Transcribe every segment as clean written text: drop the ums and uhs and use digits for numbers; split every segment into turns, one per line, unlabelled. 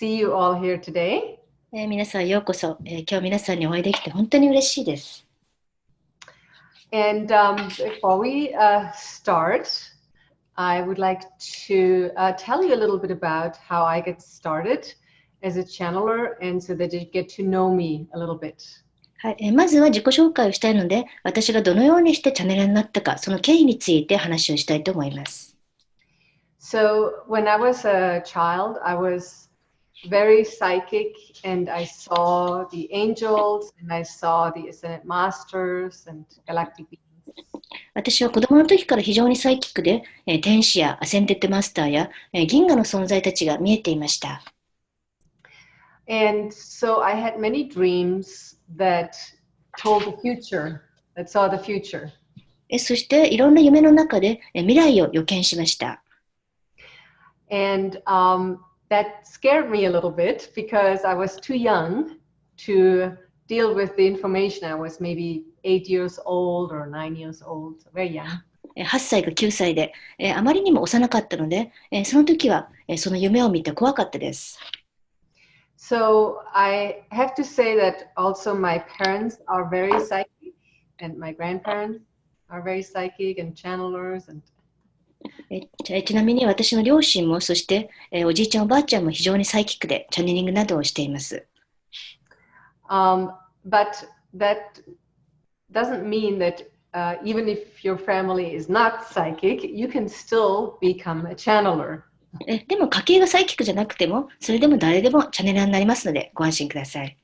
see you all here today.
皆さんようこそ、今日皆さんにお会いできて本当に嬉しいです。
And before we start, I would like to tell you a little bit about how I get started as a channeler and so that you get to know me a little bit.
はい、まずは自己紹介をしたいので、私がどのようにしてチャネラーになったか、その経緯について話をしたいと思います。
So when I was a child, I was very psychic and I saw the angels and I saw the ascended masters and galactic beings.
私は子供の時から非常にサイキックで、天使やアセンデッドマスターや、銀河の存在たちが見えていました。
And so I had many dreams that told the future, that saw the future.
そしていろんな夢の中で未来を予見しました。
And that scared me a little bit because I was too young to deal with the information. I was maybe 8 years old or 9 years old, very young.
8歳か9歳で、あまりにも幼かったので、その時は、その夢を見て怖かったです。
So I have to say that also my parents are very psychic and my grandparents are very psychic and channelers and
ちなみに私の両親も、そして、おじいちゃんおばあちゃんも非常にサイキックでチャネリングなどをしています。
But that doesn't mean that even if your family is not psychic, you can still become a channeler.
でも家系がサイキックじゃなくても、それでも誰でもチャネラーになりますので、ご安心ください。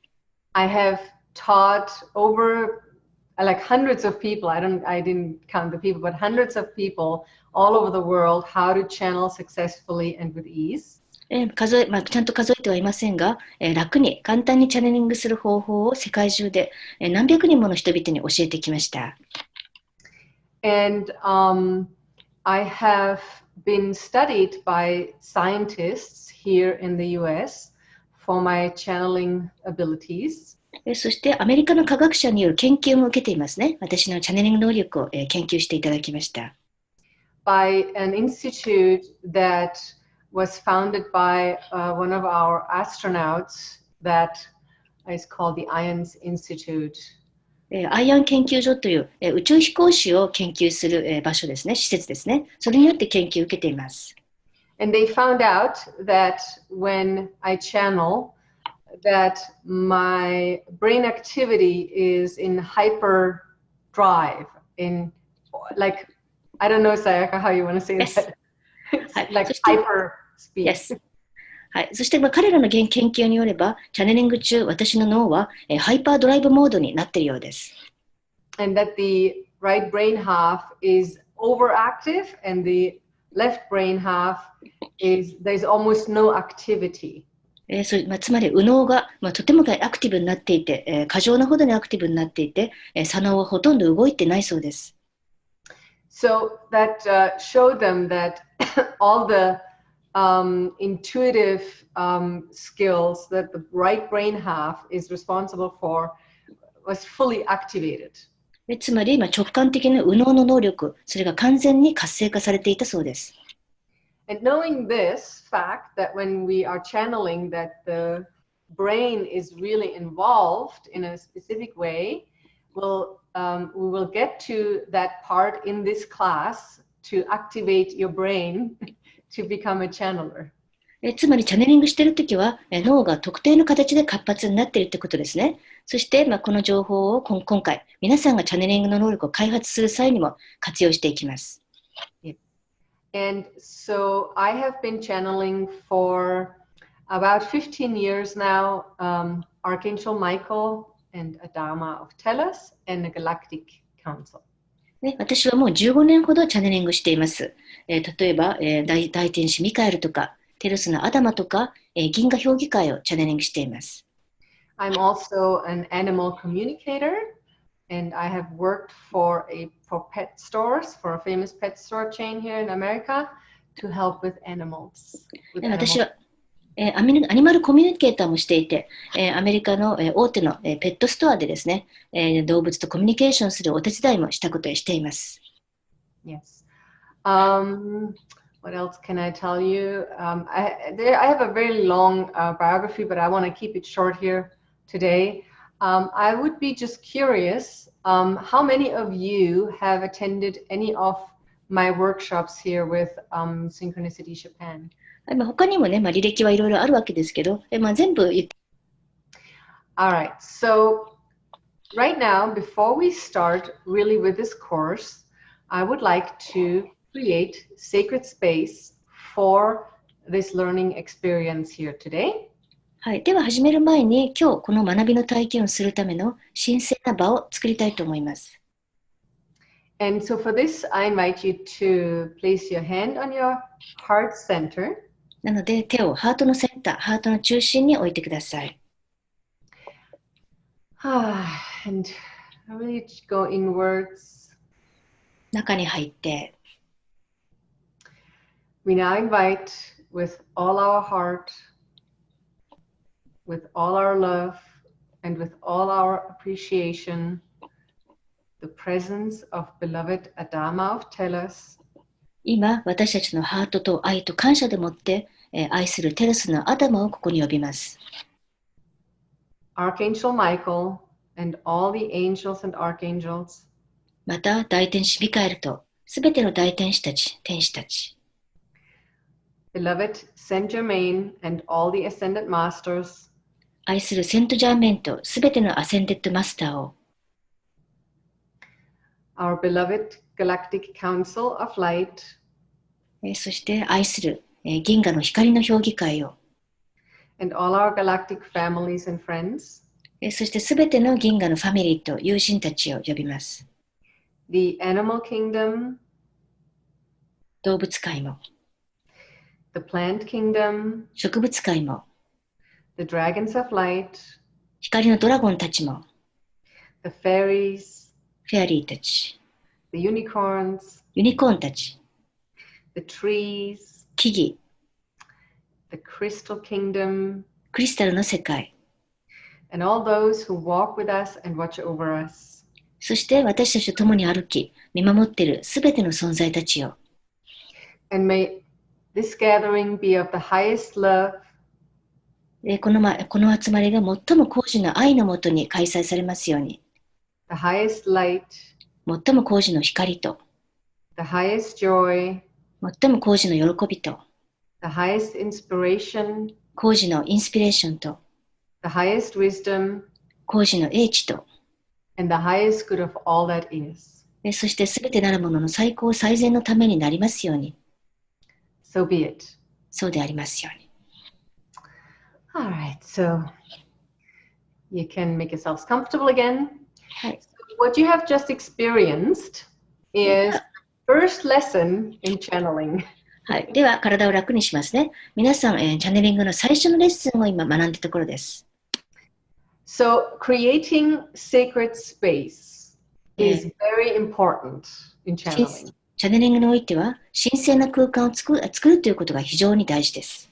I have taught over like hundreds of people, I didn't count the people, but hundreds of people all over the world how to channel successfully and with ease.
ちゃんと数えてはいませんが、楽に簡単にチャネリングする方法を世界中で何百人もの人々に教えてきました。
And I have been studied by scientists here in the US for my channeling abilities.
そしてアメリカの科学者による研究も受けていますね。私のチャネリング能力を研究していただきました。
By an institute that was founded by one of our astronauts that is called the IONS Institute.
アイアン研究所という宇宙飛行士を研究する場所ですね、施設ですね。それによって研究を受けています。
And they found out that when I channel, that my brain activity is in hyper drive, in like, I don't know, Sayaka, how you want to say that. It's like hyper speed.
Yes. はい、そして彼らの研究によれば、チャネリング中、私の脳はハイパードライブモードになっているようです。
And that the right brain half is overactive and the left brain half is, there's almost no activity.
つまり右脳が、とてもアクティブになっていて、過剰なほどにアクティブになっていて、左脳はほとんど動いてないそうです。
So that showed them that all the intuitive skills that the right brain half is responsible for was fully activated.
つまり直感的な右脳の能力、それが完全に活性化されていたそうです。
And knowing this fact that when we are channeling that the brain is really involved in a specific way, we will get to that part in this class to activate your brain to become a channeler.
つまりチャネリングしているときは脳が特定の形で活発になっているということですね。そして、この情報を今回皆さんがチャネリングの能力を開発する際にも活用していきます。
And so I have been channeling for about 15 years now, Archangel Michael and Adama of Tellus and the Galactic Council.
私はもう15年ほどチャネリングしています。例えば、大天使ミカエルとか、テルスのアダマとか、銀河評議会をチャネリングしています。
I'm also an animal communicator and I have worked for pet stores, for a famous pet store chain here in America to help with animals.
私はアニマルコミュニケーターもしていて、アメリカの大手のペットストアでですね、動物とコミュニケーションするお手伝いもしています。
Yes. What else can I tell you? I have a very long biography, but I want to keep it short here today. I would be just curious, how many of you have attended any of my workshops here with Synchronicity Japan?
他にもね、履歴はいろいろあるわけですけど、全部言って。
Alright, so right now, before we start really with this course, I would like to create sacred space for this learning experience here today.
はい、では始める前に今日この学びの体験をするための神聖な場を作りたいと思います。
And so for this, I invite you to place your hand on your heart center.
なので手をハートのセンター、ハートの中心に置いてください。
And really go inwards.
中に入って。
We now invite with all our heart, with all our love, and with all our appreciation, the presence of beloved Adama of Tellus.
今、私たちのハートと愛と感謝でもって、愛するテレスのアダマをここに呼びます。
Archangel Michael and all the angels and archangels.
また、大天使ミカエルとすべての大天使たち、天使たち。
Beloved Saint Germain and all the ascended masters.
愛するセントジャーメンとすべてのアセンデッドマスターを。
Our beloved Galactic Council of Light.
そして愛する銀河の光の評議会を。
And all our galactic families and friends.
そしてすべての銀河のファミリーと友人たちを呼びます。
The Animal Kingdom.
動物界も。
The Plant Kingdom.
植物界も。
The Dragons of Light.
光のドラゴンたちも。
The Fairies.
フェアリーたち。
The Unicorns.
ユニコーンたち。
The Trees.
木々。
The Crystal Kingdom.
クリスタルの世界。
And all those who walk with us and watch over us.
そして私たちと共に歩き、見守っているすべての存在たちよ。
And may this gathering be of the highest love.
この集まりが最も高次の愛のもとに開催されますように。
The highest light.
最も高次の光と。
The highest joy.
最も高次の喜びと。
The highest inspiration.
高次のインスピレーションと。
The highest wisdom.
高次の英知と。
And the highest good of all that is.
そしてすべてなるものの最高最善のためになりますように。
So be it.
そうでありますように。
Alright, so you can make yourselves comfortable again.
はい。
So what you have just experienced is first lesson in channeling.
はい。では、体を楽にしますね。皆さん、チャネリングの最初のレッスンを今学んでいるところです。
So creating sacred space is very important in channeling.
チャネリングにおいては、神聖な空間を作るということが非常に大事です。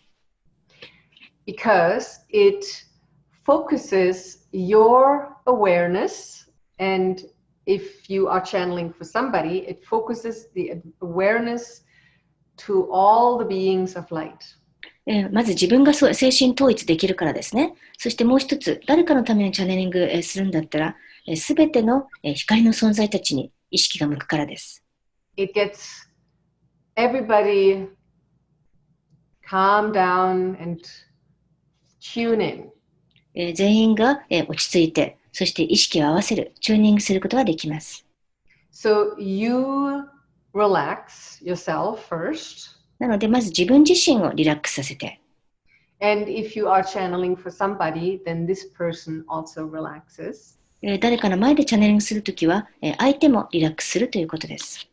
Because it focuses your awareness, and if you are channeling for somebody, it focuses the awareness to all the beings of light.
まず自分が精神統一できるからですね。そしてもう一つ、誰かのためにチャネリングするんだったら、すべての光の存在たちに意識が向くからです。
It gets everybody calm down and tune in.
全員が落ち着いて、そして意識を合わせる、チューニングすることができます。
So you relax yourself first.
なので、まず自分自身をリラックスさせて。
And if you are channeling for somebody, then this person also relaxes.
誰かの前でチャネリングするときは、相手もリラックスするということです。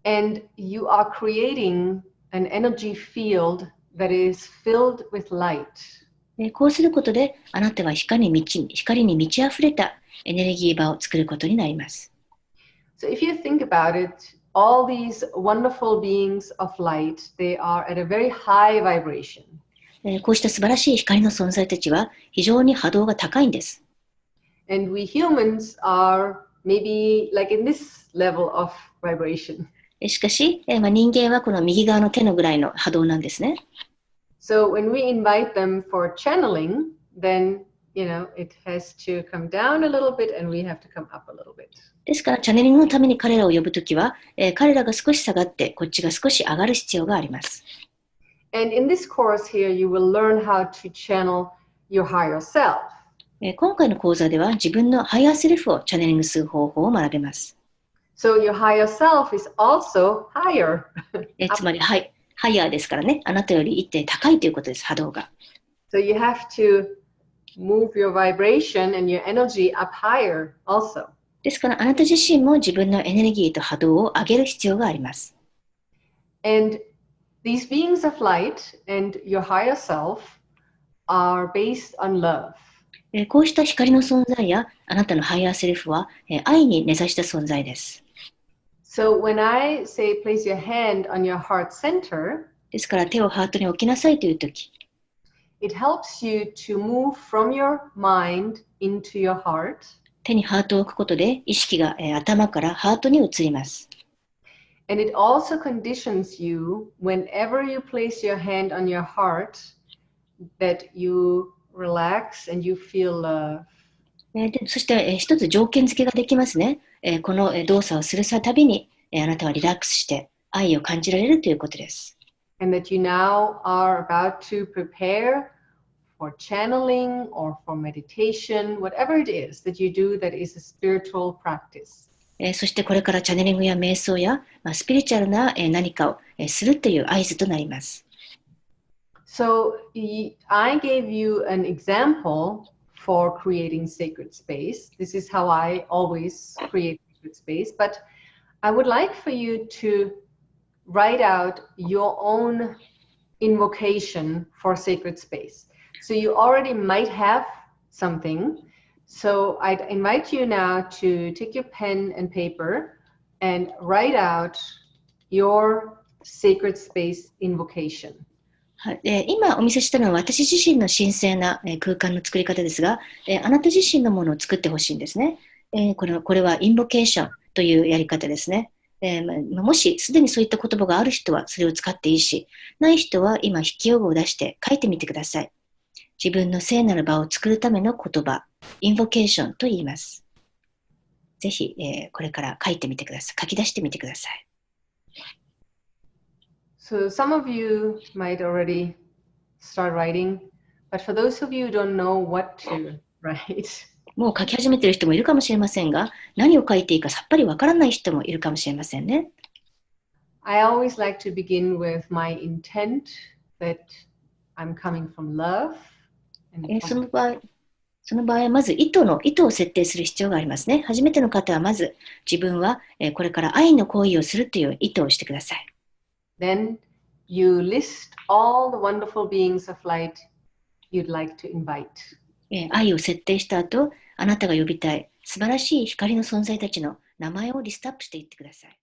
And you are creating an energy field that is filled with light.
こうすることで、あなたは光に満ち溢れたエネルギー場を作ることになります。
So if you think about it, all these wonderful beings of light, they are at a very high vibration.
こうした素晴らしい光の存在たちは非常に波動が高いんです。
And we humans are maybe like in this level of vibration.
しかし、人間はこの右側の手のぐらいの波動なんですね。
So when we invite them for channeling, then, it has to come down a little bit and we have to come up a little bit.
ですから、チャネリングのために彼らを呼ぶときは、彼らが少し下がって、こっちが少し上がる必要があります。
And in this course here, you will learn how to channel your higher self.
今回の講座では、自分のハイヤーセルフをチャネリングする方法を学べます。
So your higher self is also higher.
つまり、ハイヤーですからね、あなたより一定高いということです、波動が。
So you have to move your vibration and your energy up higher also.
ですから、あなた自身も自分のエネルギーと波動を上げる必要があります。
And these beings of light and your higher self are based on love.
こうした光の存在やあなたのハイヤーセルフは愛に根ざした存在です。
So when I say place your hand on your heart center,
ですから手をハートに置きなさいというとき、
it helps you to move from your mind into your heart.
手にハートを置くことで意識が頭からハートに移ります。
And it also conditions you whenever you place your hand on your heart that you relax and you feel love.
そして一つ条件付けができますね。この動作をするたびにあなたはリラックスして愛を感じられるということです。
And that you now are about to prepare for channeling or for meditation, whatever it is that you do that is a spiritual practice.
そしてこれからチャネリングや瞑想や、スピリチュアルな何かをするという合図となります。
So I gave you an example for creating sacred space. This is how I always create sacred space, but I would like for you to write out your own invocation for sacred space. So you already might have something. So I'd invite you now to take your pen and paper and write out your sacred space invocation.
今お見せしたのは私自身の神聖な空間の作り方ですが、あなた自身のものを作ってほしいんですね。これはインボケーションというやり方ですね。もしすでにそういった言葉がある人はそれを使っていいし、ない人は今筆記用具を出して書いてみてください。自分の聖なる場を作るための言葉、インボケーションと言います。ぜひ、これから書いてみてください。書き出してみてください。
So some of you might already start writing, but for those of you who don't know what to write,
もう書き始めている人もいるかもしれませんが、何を書いていいかさっぱりわからない人もいるかもしれませんね。
I always like to begin with my intent that I'm coming from love.
その場合はまず意図を設定する必要がありますね。初めての方はまず自分はこれから愛の行為をするという意図をしてください。
Then you list all the wonderful beings of light you'd like to invite.
愛を設定した後、あなたが呼びたい素晴らしい光の存在たちの名前をリストアップしていってください。